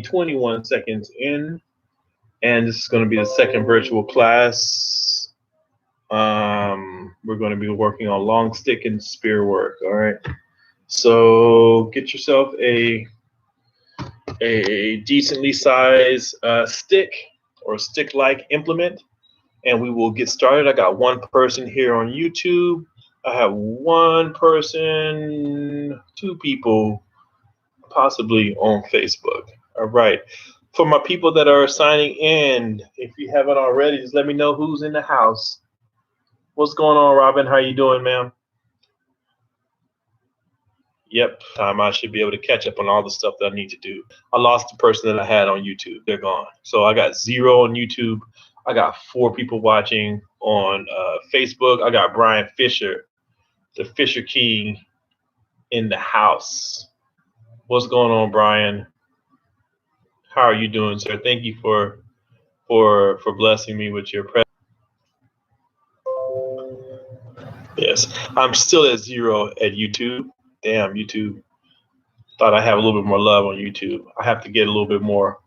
21 seconds in, and this is going to be the second virtual class. We're going to be working on long stick and spear work. All right. So get yourself a decently sized stick or stick-like implement, and we will get started. I got one person here on YouTube. I have one person, two people, possibly on Facebook. All right. For my people that are signing in, if you haven't already, just let me know who's in the house. What's going on, Robin? How you doing, ma'am? Yep, I should be able to catch up on all the stuff that I need to do. I lost the person that I had on YouTube. They're gone. So I got 0 on YouTube. I got 4 people watching on Facebook. I got Brian Fisher, the Fisher King, in the house. What's going on, Brian? How are you doing, sir? Thank you for blessing me with your presence. Yes, I'm still at 0 at YouTube. Damn, YouTube. Thought I have a little bit more love on YouTube. I have to get a little bit more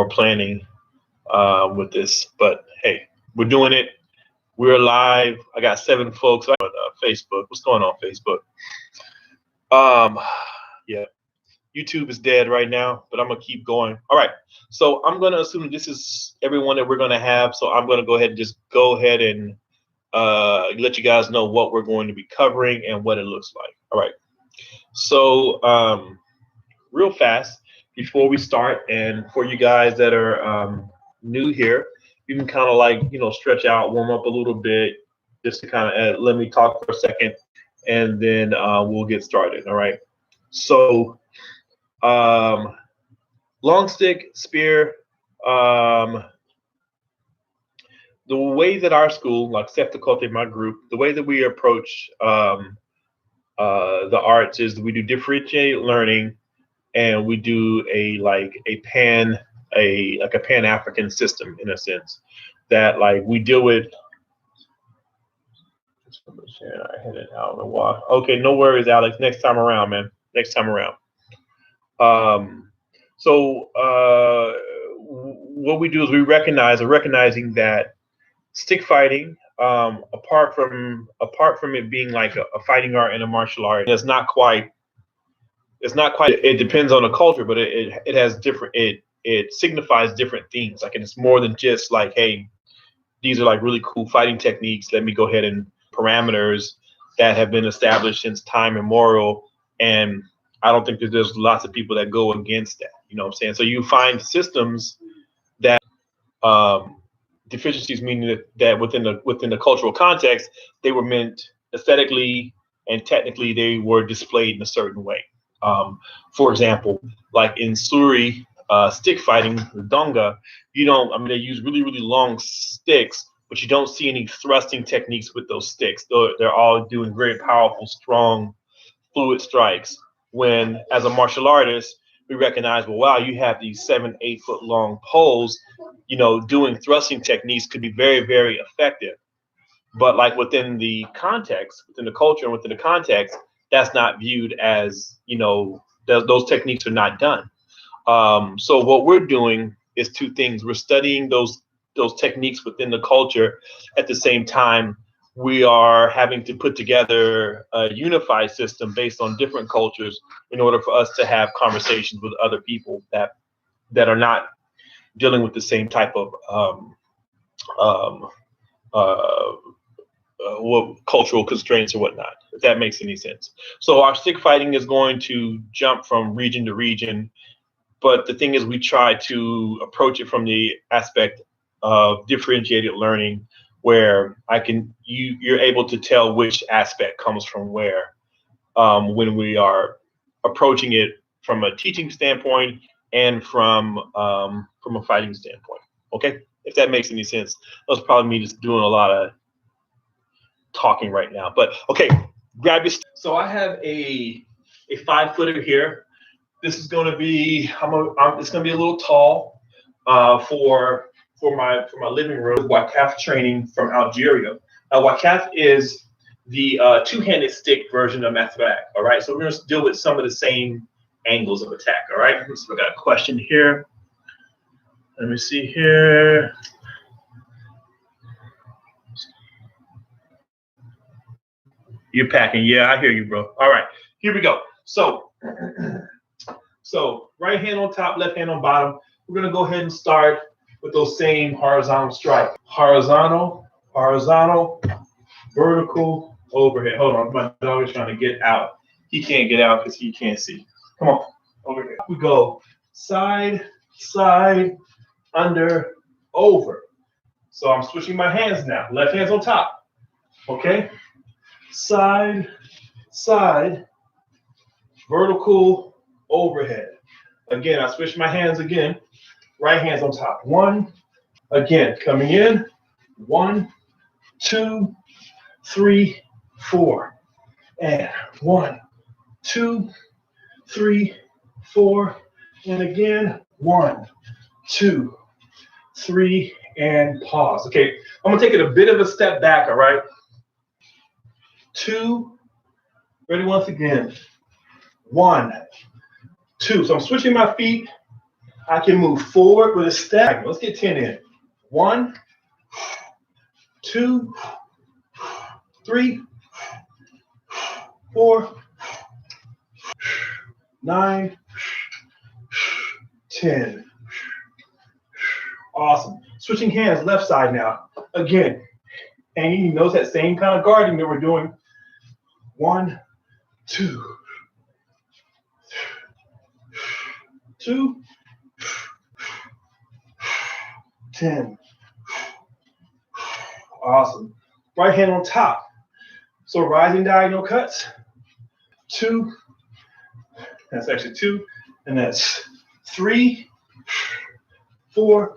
planning with this, but hey, we're doing it. We're live. I got 7 folks on Facebook. What's going on, Facebook? Yeah, YouTube is dead right now, but I'm gonna keep going. All right, so I'm gonna assume this is everyone that we're gonna have. So I'm gonna go ahead and let you guys know what we're going to be covering and what it looks like. All right. So real fast before we start, and for you guys that are new here, you can kind of like, stretch out, warm up a little bit, just to kind of let me talk for a second, and then we'll get started. All right. So long stick, spear. The way that our school, like Septicote, my group, the way that we approach the arts is we do differentiated learning, and we do a Pan-African system, in a sense, that like we deal with. I hit it out in the water. Okay, no worries, Alex. Next time around, man. Next time around. So what we do is we recognizing that stick fighting, apart from it being like a fighting art and a martial art, it's not quite. It depends on the culture, but it has different. It signifies different things. Like, and it's more than just like, hey, these are like really cool fighting techniques. Let me go ahead and parameters that have been established since time immemorial. And I don't think that there's lots of people that go against that. You know what I'm saying? So you find systems that deficiencies, meaning that within the cultural context, they were meant aesthetically and technically they were displayed in a certain way. For example, like in Suri stick fighting, Donga, they use really, really long sticks, but you don't see any thrusting techniques with those sticks. They're all doing very powerful, strong, fluid strikes. When, as a martial artist, we recognize, well, wow, you have these 7-8 foot long poles, doing thrusting techniques could be very, very effective. But like within the context, within the culture and within the context, that's not viewed as, those techniques are not done. So what we're doing is 2 things. We're studying those techniques within the culture. At the same time, we are having to put together a unified system based on different cultures in order for us to have conversations with other people that are not dealing with the same type of cultural constraints or whatnot, if that makes any sense. So our stick fighting is going to jump from region to region, but the thing is we try to approach it from the aspect of differentiated learning, where you're able to tell which aspect comes from where when we are approaching it from a teaching standpoint and from a fighting standpoint. Okay, if that makes any sense. That's probably me just doing a lot of talking right now, but okay, grab your. So I have a 5-footer here. This is going to be it's going to be a little tall for my living room. Wakaf training from Algeria. Now Wakaf is the 2-handed stick version of Mathrak. All right, so we're going to deal with some of the same angles of attack. All right. So we got a question here. Let me see here. You're packing. Yeah, I hear you, bro. All right. Here we go. So right hand on top, left hand on bottom. We're going to go ahead and start with those same horizontal strikes. Horizontal, horizontal, vertical, overhead. Hold on. My dog is trying to get out. He can't get out because he can't see. Come on. Over here. We go side, side, under, over. So I'm switching my hands now. Left hand's on top. Okay? Side, side, vertical, overhead. Again, I switch my hands again. Right hand's on top. One, again, coming in. 1, 2, 3, 4. And 1, 2, 3, 4. And again, 1, 2, 3, and pause. Okay, I'm gonna take it a bit of a step back, all right? 2, ready once again. 1, 2. So I'm switching my feet. I can move forward with a step. Let's get 10 in. 1, 2, 3, 4, 9, 10. Awesome. Switching hands, left side now. Again, and you notice that same kind of guarding that we're doing. 1, 2, 2, 10. Awesome. Right hand on top. So rising diagonal cuts. 2. That's actually 2. And that's 3, 4,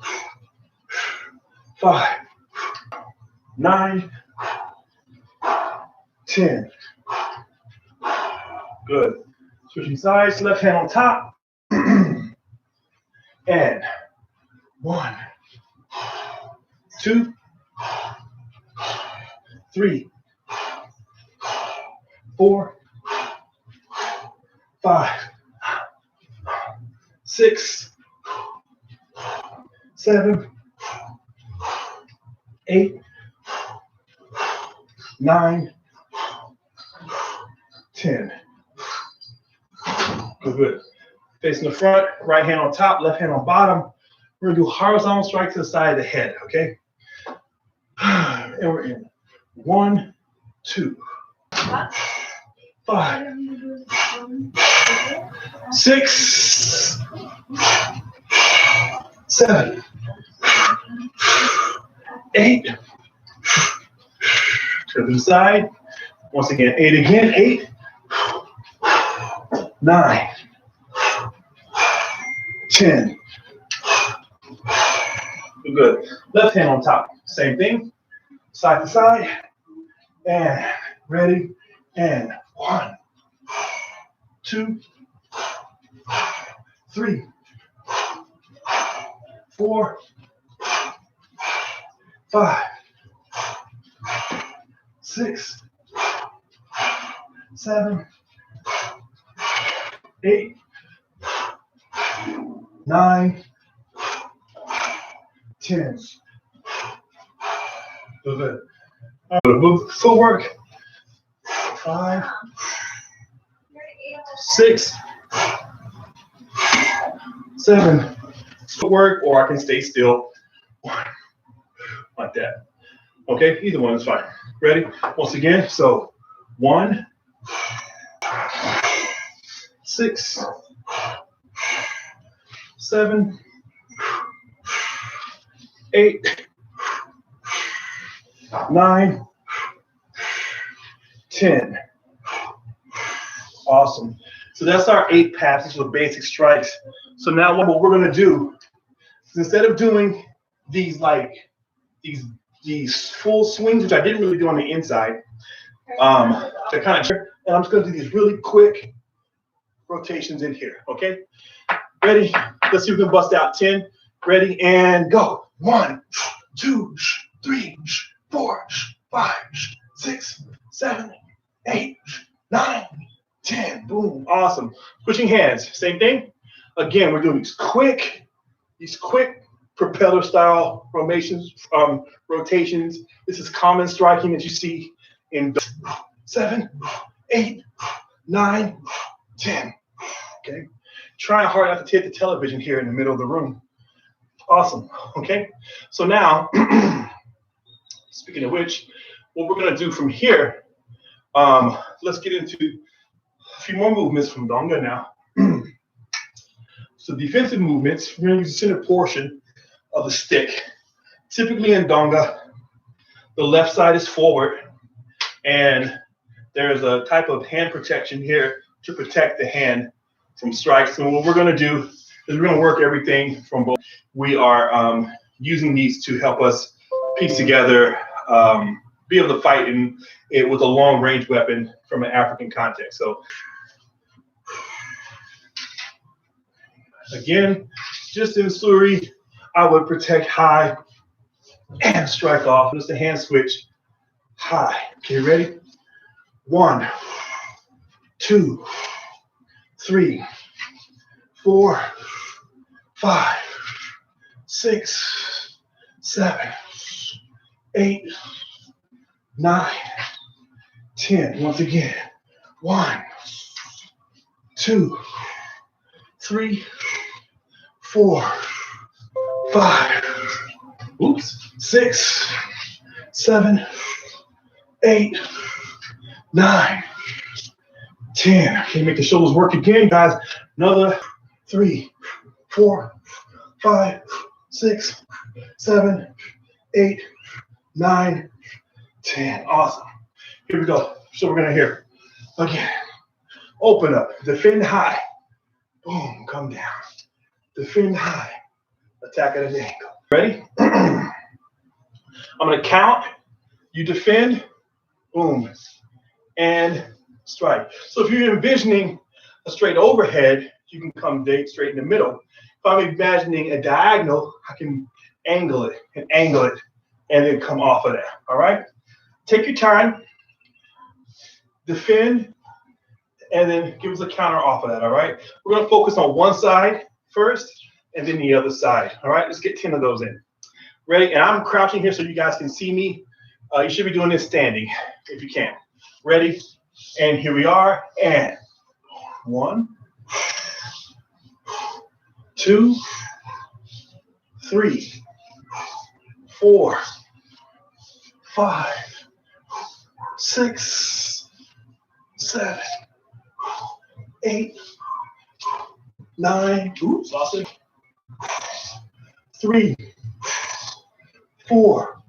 5, 9, 10. Good. Switching sides, left hand on top. And 1, 2, 3, 4, 5, 6, 7, 8, 9, 10. Good. Facing the front, right hand on top, left hand on bottom. We're gonna do horizontal strike to the side of the head, okay? And we're in 1, 2, 5, 6, 7, 8. To the side. Once again, 8 again. 8, 9, 10. Good. Left hand on top. Same thing. Side to side. And ready. And 1, 2, 3, 4, 5, 6, 7, 8, 9, 10. Good. All right, move footwork. 5, 6, 7. Footwork, or I can stay still. 1, like that. Okay, either one is fine. Ready? Once again, so 1, 6, 7, 8, 9, 10. Awesome. So that's our 8 passes with basic strikes. So now what we're going to do is, instead of doing these these full swings, which I didn't really do on the inside, to kind of, and I'm just going to do these really quick rotations in here. Okay, ready? Let's see if we can bust out 10. Ready and go. 1, 2, 3, 4, 5, 6, 7, 8, 9, 10. Boom. Awesome. Switching hands. Same thing. Again, we're doing these quick propeller style rotations. This is common striking that you see in 7, 8, 9, 10. Okay. Trying hard not to hit the television here in the middle of the room. Awesome. Okay. So now, speaking of which, what we're going to do from here, let's get into a few more movements from Donga now. So defensive movements, we're going to use the center portion of the stick. Typically in Donga, the left side is forward, and there's a type of hand protection here to protect the hand from strikes. And what we're going to do is we're going to work everything from both. We are using these to help us piece together, be able to fight with a long range weapon from an African context. So again, just in Suri, I would protect high and strike off. Just a hand switch, high. Okay, ready? 1, 2, 3, 4, 5, 6, 7, 8, 9, 10. Once again, 1, 2, 3, 4, 5, 6, 7, 8, 9, 10. Okay, make the shoulders work again, guys. Another 3, 4, 5, 6, 7, 8, 9, 10. Awesome. Here we go. So we're gonna hear again. Open up, defend high. Boom, come down. Defend high. Attack at an angle. Ready? I'm gonna count. You defend. Boom. And strike. So if you're envisioning a straight overhead, you can come straight in the middle. If I'm imagining a diagonal, I can angle it, and then come off of that. All right? Take your time. Defend, and then give us a counter off of that. All right? We're going to focus on one side first, and then the other side. All right? Let's get 10 of those in. Ready? And I'm crouching here so you guys can see me. You should be doing this standing if you can. Ready? And here we are. And 1, 2, 3, 4, 5, 6, 7, 8, 9. Oops, lost it. 3, 4,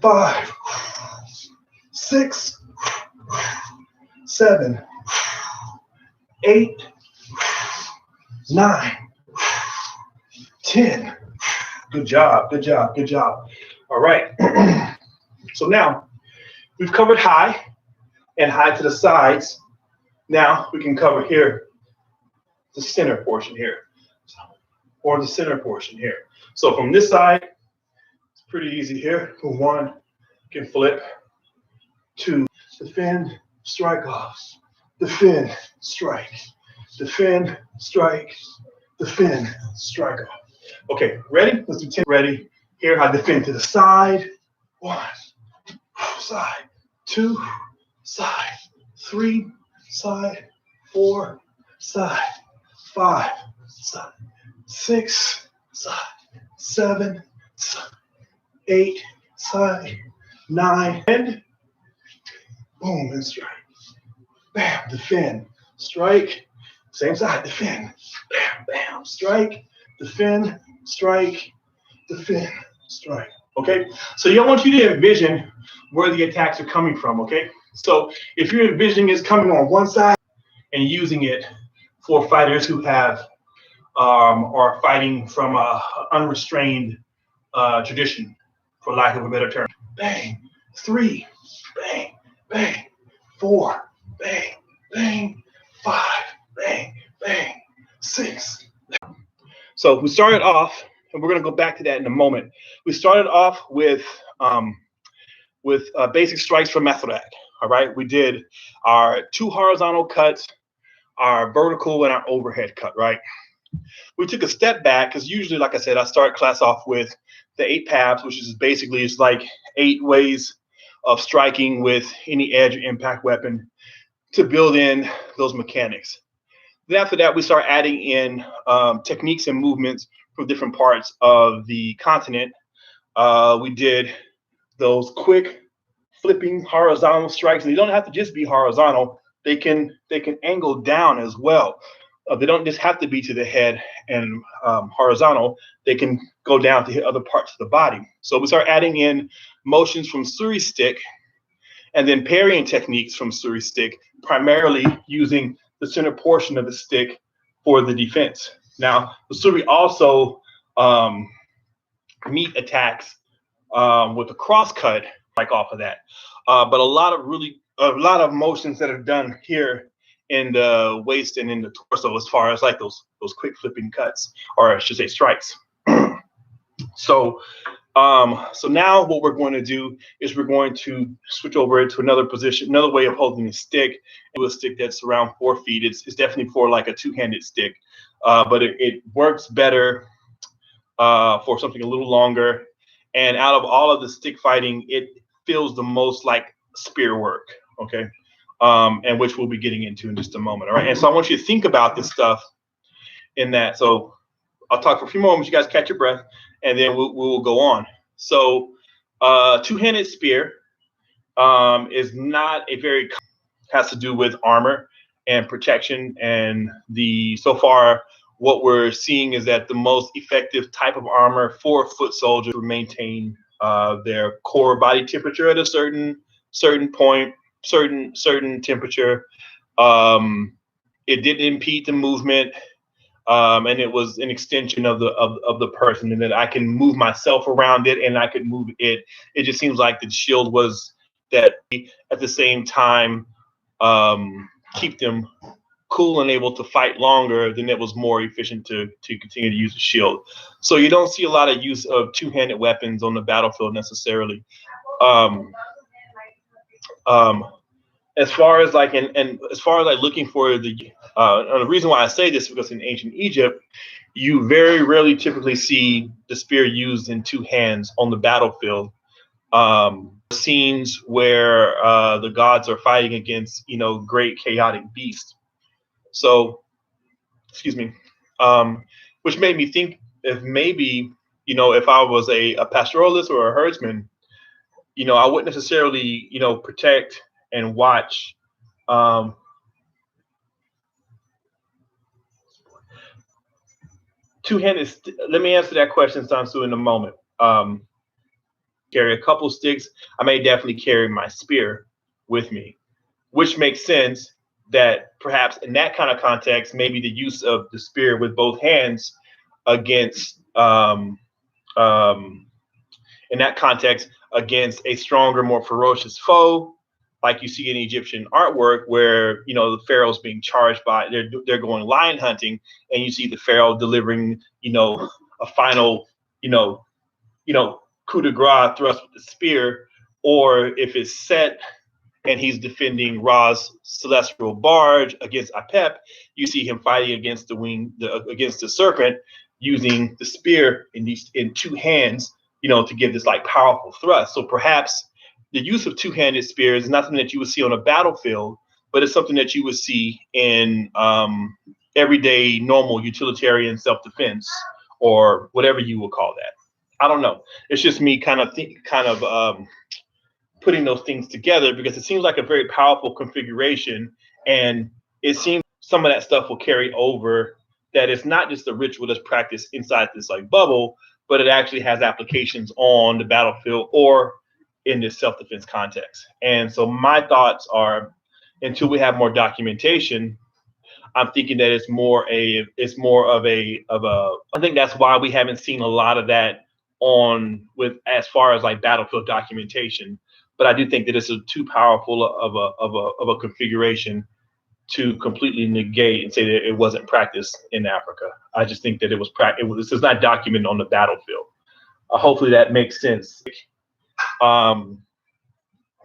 5, 6, 7, 8, 9, 10. Good job, good job, good job. All right. So now we've covered high and high to the sides. Now we can cover here the center portion here, or the center portion here. So from this side, it's pretty easy here. 1, can flip. 2, defend, strike off. Defend, strike. Defend, strike. Defend, strike off. Okay, ready? Let's do 10. Ready? Here, I defend to the side. 1, side. 2, side. 3, side. 4, side. 5, side. 6, side. 7, side. 8, side. 9, and boom, and strike. Bam, defend, strike. Same side, defend. Bam, bam, strike, defend, strike, defend, strike. Okay, so I want you to envision where the attacks are coming from. Okay, so if you're envisioning it's coming on one side and using it for fighters who have are fighting from a unrestrained tradition, for lack of a better term. Bang, 3, bang, bang, 4, bang, bang, 5, bang, bang, 6. So we started off, and we're going to go back to that in a moment. We started off with basic strikes from Mathrak. All right, we did our 2 horizontal cuts, our vertical, and our overhead cut. Right. We took a step back because usually, like I said, I start class off with the 8 paths, which is basically it's like 8 ways of striking with any edge or impact weapon to build in those mechanics. Then after that, we start adding in techniques and movements from different parts of the continent. We did those quick flipping horizontal strikes, and they don't have to just be horizontal. They can angle down as well. They don't just have to be to the head and horizontal. They can go down to hit other parts of the body. So we start adding in motions from suri stick, and then parrying techniques from suri stick, primarily using the center portion of the stick for the defense. Now, the suri also meet attacks with a cross cut like off of that. But a lot of motions that are done here in the waist and in the torso, as far as like those quick flipping cuts, or I should say strikes. So now what we're going to do is we're going to switch over to another position, another way of holding a stick. A stick that's around 4 feet. It's definitely for like a 2-handed stick, but it works better for something a little longer. And out of all of the stick fighting, it feels the most like spear work. Okay. And which we'll be getting into in just a moment. All right. And so I want you to think about this stuff in that. So I'll talk for a few moments. You guys catch your breath, and then we'll go on. So 2-handed spear is not a very, has to do with armor and protection. And so far, what we're seeing is that the most effective type of armor for foot soldiers will maintain their core body temperature at a certain point, certain temperature. It didn't impede the movement, and it was an extension of the person, and that I can move myself around it, and I could move it. It just seems like the shield was that at the same time keep them cool and able to fight longer, then it was more efficient to continue to use the shield. So you don't see a lot of use of 2-handed weapons on the battlefield necessarily. As far as like and as far as like looking for the reason why I say this is because in ancient Egypt, you very rarely typically see the spear used in 2 hands on the battlefield. Scenes where the gods are fighting against great chaotic beasts. So, excuse me, which made me think if maybe, if I was a pastoralist or a herdsman, I wouldn't necessarily, protect and watch. Two-handed, let me answer that question, Sansu, in a moment. Carry a couple sticks. I may definitely carry my spear with me, which makes sense that perhaps in that kind of context, maybe the use of the spear with both hands against, in that context, against a stronger, more ferocious foe, like you see in Egyptian artwork, where the pharaoh's being charged by, they're going lion hunting, and you see the pharaoh delivering, a final, coup de grace thrust with the spear, or if it's set and he's defending Ra's celestial barge against Apep, you see him fighting against against the serpent, using the spear in 2 hands, to give this like powerful thrust. So perhaps the use of 2-handed spears is nothing that you would see on a battlefield, but it's something that you would see in everyday, normal, utilitarian self-defense, or whatever you would call that. I don't know. It's just me kind of putting those things together, because it seems like a very powerful configuration, and it seems some of that stuff will carry over, that it's not just a ritual that's practiced inside this like bubble, but it actually has applications on the battlefield or in this self-defense context. And so my thoughts are, until we have more documentation, I'm thinking that it's more of a I think that's why we haven't seen a lot of that as far as like battlefield documentation. But I do think that it's too powerful of a configuration to completely negate and say that it wasn't practiced in Africa. I just think that this is not documented on the battlefield. Hopefully that makes sense. The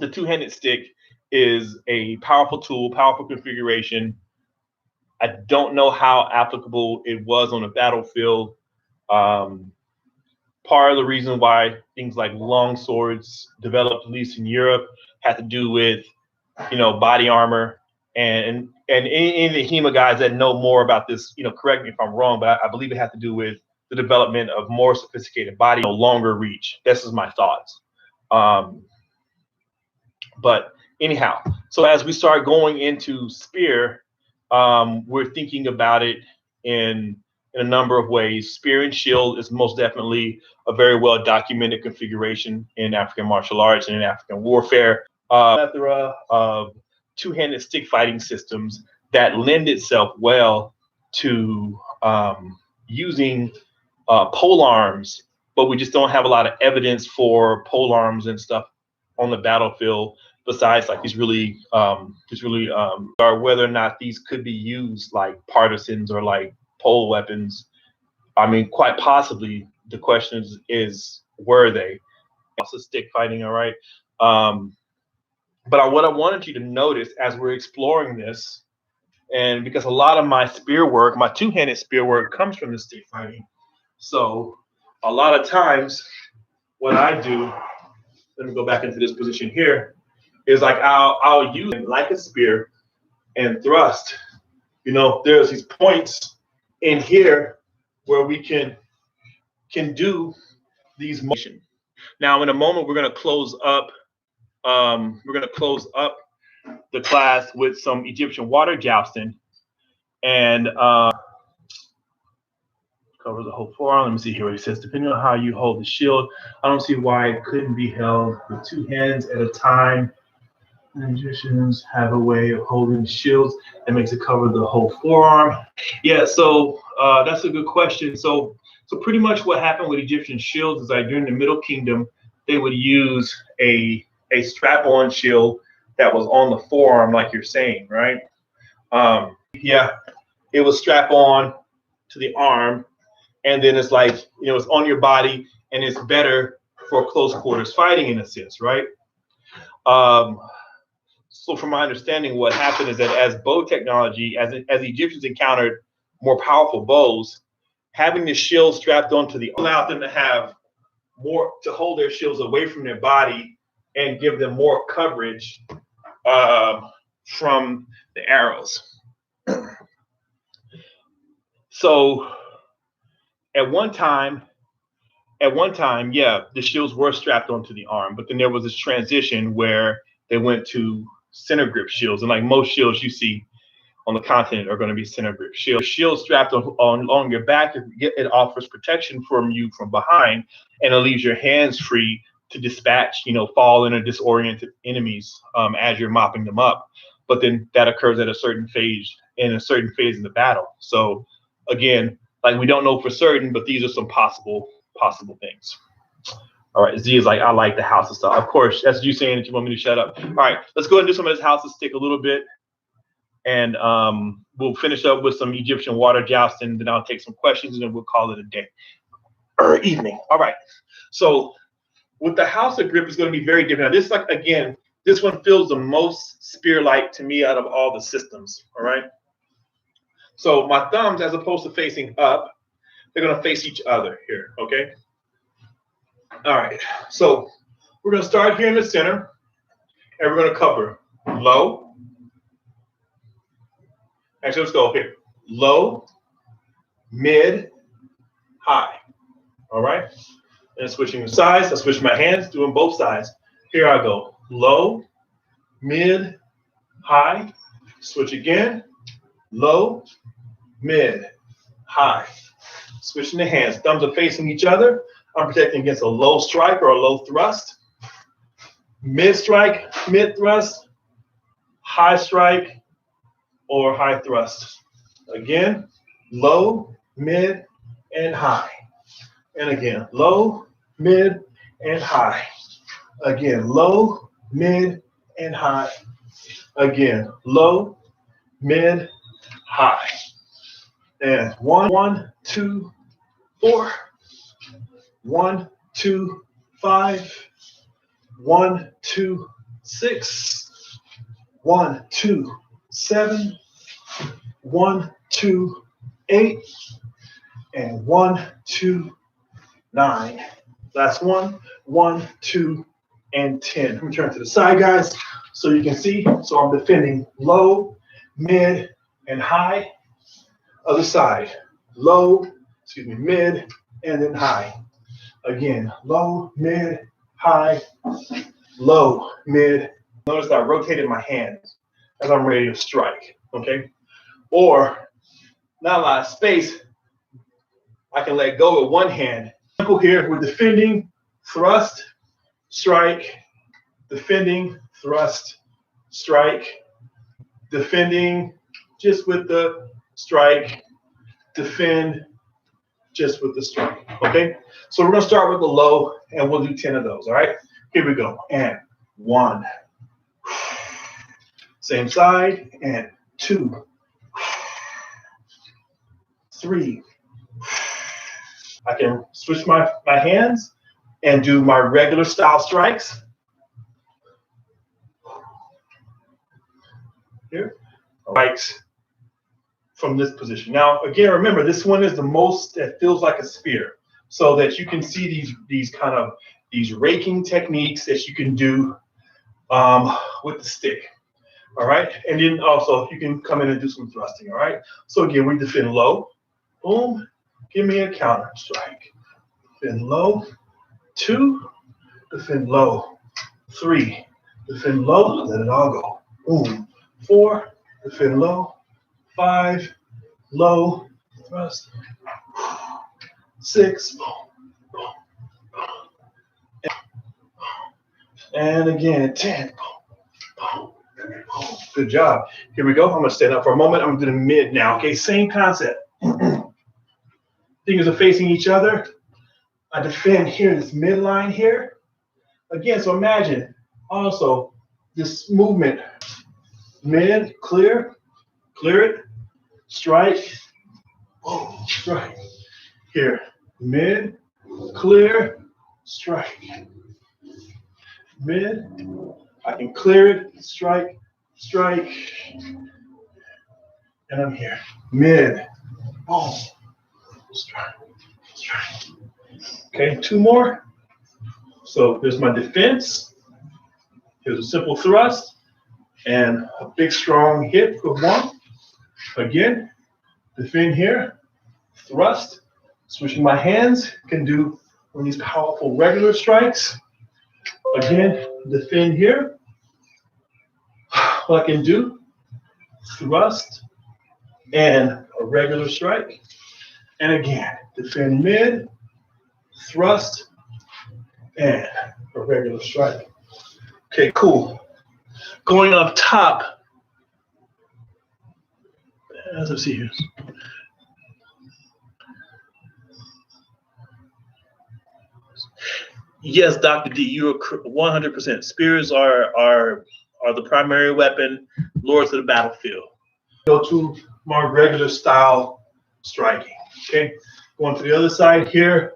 2-handed stick is a powerful tool, powerful configuration. I don't know how applicable it was on the battlefield. Um, Part of the reason why things like long swords developed, at least in Europe, had to do with, body armor. And any of the HEMA guys that know more about this, correct me if I'm wrong, but I believe it had to do with the development of more sophisticated body, longer reach. This is my thoughts. But anyhow, so as we start going into spear, we're thinking about it in a number of ways. Spear and shield is most definitely a very well documented configuration in African martial arts and in African warfare. Plethora of two-handed stick fighting systems that lend itself well to using pole arms, but we just don't have a lot of evidence for pole arms and stuff on the battlefield. Besides, like these really, or whether or not these could be used like partisans or like pole weapons. I mean, quite possibly. The question is were they? Also, stick fighting, all right. But what I wanted you to notice as we're exploring this, and because a lot of my spear work, my two-handed spear work, comes from the stick fighting. So a lot of times, what I do, let me go back into this position here, is like I'll use it like a spear and thrust. There's these points in here where we can do these motion. Now, in a moment, we're going to close up. The class with some Egyptian water jousting, and cover the whole forearm. Let me see here what it says. Depending on how you hold the shield, I don't see why it couldn't be held with two hands at a time. Magicians have a way of holding shields that makes it cover the whole forearm. Yeah, so that's a good question. So pretty much what happened with Egyptian shields is like during the Middle Kingdom, they would use a strap-on shield that was on the forearm, like you're saying, right? Yeah, it was strap-on to the arm, and then it's like, it's on your body, and it's better for close quarters fighting in a sense, right? So from my understanding, what happened is that as bow technology, as the Egyptians encountered more powerful bows, having the shield strapped onto the allowed them to have more, to hold their shields away from their body and give them more coverage from the arrows. So at one time, yeah, the shields were strapped onto the arm, but then there was this transition where they went to center grip shields, and like most shields you see on the continent are going to be center grip shields. Shield strapped along your back, it offers protection from you from behind, and it leaves your hands free to dispatch, fallen or disoriented enemies as you're mopping them up. But then that occurs at a certain phase in the battle. So again, like we don't know for certain, but these are some possible things. All right, Z is like, I like the house of stuff. Of course, that's you saying that you want me to shut up. All right, let's go ahead and do some of this house of stick a little bit. And we'll finish up with some Egyptian water jousting. Then I'll take some questions, and then we'll call it a day or evening. All right. So with the house of grip is going to be very different. Now, this, like, again, this one feels the most spear-like to me out of all the systems. All right. So my thumbs, as opposed to facing up, they're going to face each other here. Okay. All right. So we're going to start here in the center, and we're going to cover low. Actually, let's go here. Low, mid, high. All right. And switching the sides. I switch my hands, doing both sides. Here I go. Low, mid, high. Switch again. Low, mid, high. Switching the hands. Thumbs are facing each other. I'm protecting against a low strike or a low thrust. Mid strike, mid thrust. High strike or high thrust. Again, low, mid, and high. And again, low, mid, and high. Again, low, mid, and high. Again, low, mid, high. And 1, 2, 4. 1, 2, 5. 1, 2, 6. 1, 2, 7, 1, 2, 8, and 1, 2, 9. Last one, 1, 2, and 10. Let me turn to the side, guys, so you can see. So I'm defending low, mid, and high. Other side, low, mid, and then high. Again, low, mid, high, low, mid. Notice that I rotated my hands as I'm ready to strike, okay? Or, not a lot of space, I can let go with one hand. Simple here, we're defending, thrust, strike, defending, thrust, strike, defending, just with the strike, defend, just with the strike, okay? So we're gonna start with the low and we'll do 10 of those, all right? Here we go, and 1. Same side, and 2, 3. I can switch my hands and do my regular style strikes. Here, strikes from this position. Now, again, remember, this one is the most that feels like a spear, so that you can see these raking techniques that you can do with the stick. All right, and then also you can come in and do some thrusting. All right, so again, we defend low, boom, give me a counter strike, defend low, 2, defend low, 3, defend low, let it all go, boom, 4, defend low, 5, low, thrust, 6, and again, 10. Good job. Here we go. I'm going to stand up for a moment. I'm going to do the mid now. Okay, same concept. Fingers are facing each other. I defend here, this midline here. Again, so imagine also this movement. Mid, clear it, strike, boom, strike. Here, mid, clear, strike. Mid, I can clear it, strike, and I'm here. Mid, boom, strike. Okay, 2 more. So there's my defense. Here's a simple thrust and a big strong hit for 1. Again, defend here, thrust, switching my hands, can do one of these powerful regular strikes. Again, defend here. What I can do, thrust and a regular strike. And again, defend mid, thrust, and a regular strike. Okay, cool. Going up top, let's see here. Yes, Dr. D, you are 100%. Spears are the primary weapon, lords of the battlefield. Go to more regular style striking. Okay, going to the other side here.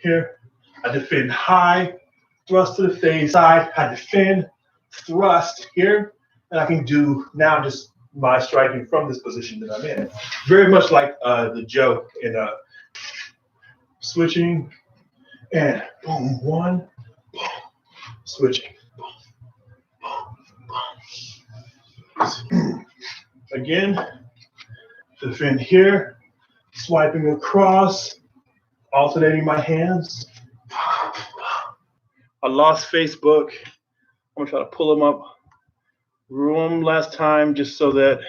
I defend high, thrust to the face, side, I defend, thrust here, and I can do now just my striking from this position that I'm in. Very much like the joke in switching and boom, 1, boom, switching, boom. Again, defend here, swiping across, alternating my hands. I lost Facebook. I'm gonna try to pull them up. Room last time just so that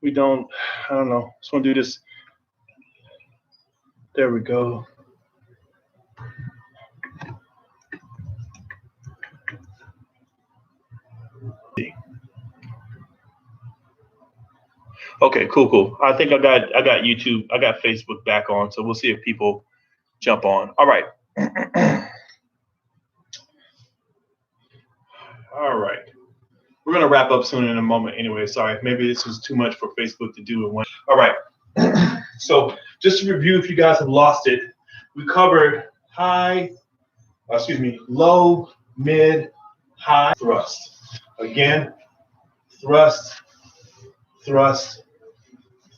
we don't, I don't know. Just want to do this. There we go. Okay, cool. I think I got YouTube, I got Facebook back on, so we'll see if people jump on. All right. All right. We're gonna wrap up soon in a moment anyway. Sorry, maybe this was too much for Facebook to do in one. All right. So just to review, if you guys have lost it, we covered low, mid, high thrust. Again, thrust, thrust,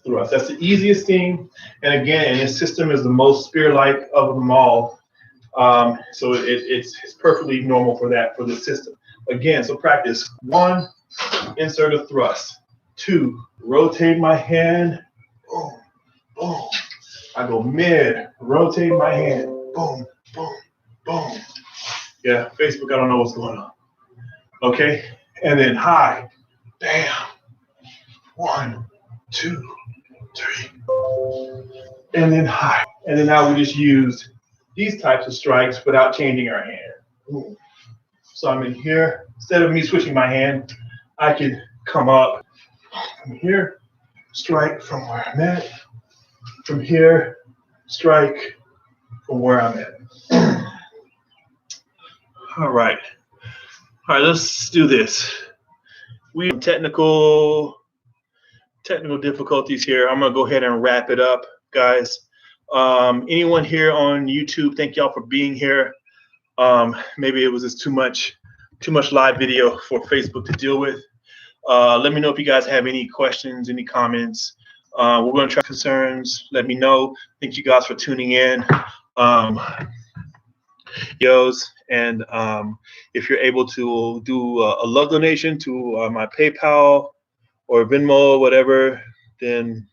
thrust. That's the easiest thing. And again, this system is the most spear-like of them all. So it's perfectly normal for that, for the system. Again, so practice. 1, insert a thrust. 2, rotate my hand. Boom, boom. I go mid, rotate my hand. Boom, boom, boom. Yeah, Facebook, I don't know what's going on. Okay, and then high. Bam. 1, 2, 3. And then high. And then now we just used these types of strikes without changing our hand. Boom. So I'm in here. Instead of me switching my hand, I can come up from here, strike from where I'm at. From here, strike from where I'm at. All right. All right, let's do this. We have technical difficulties here. I'm gonna go ahead and wrap it up, guys. Anyone here on YouTube, thank y'all for being here. Maybe it was just too much live video for Facebook to deal with. Let me know if you guys have any questions, any comments. We're going to try concerns. Let me know. Thank you guys for tuning in. And if you're able to do a love donation to my PayPal or Venmo, whatever, then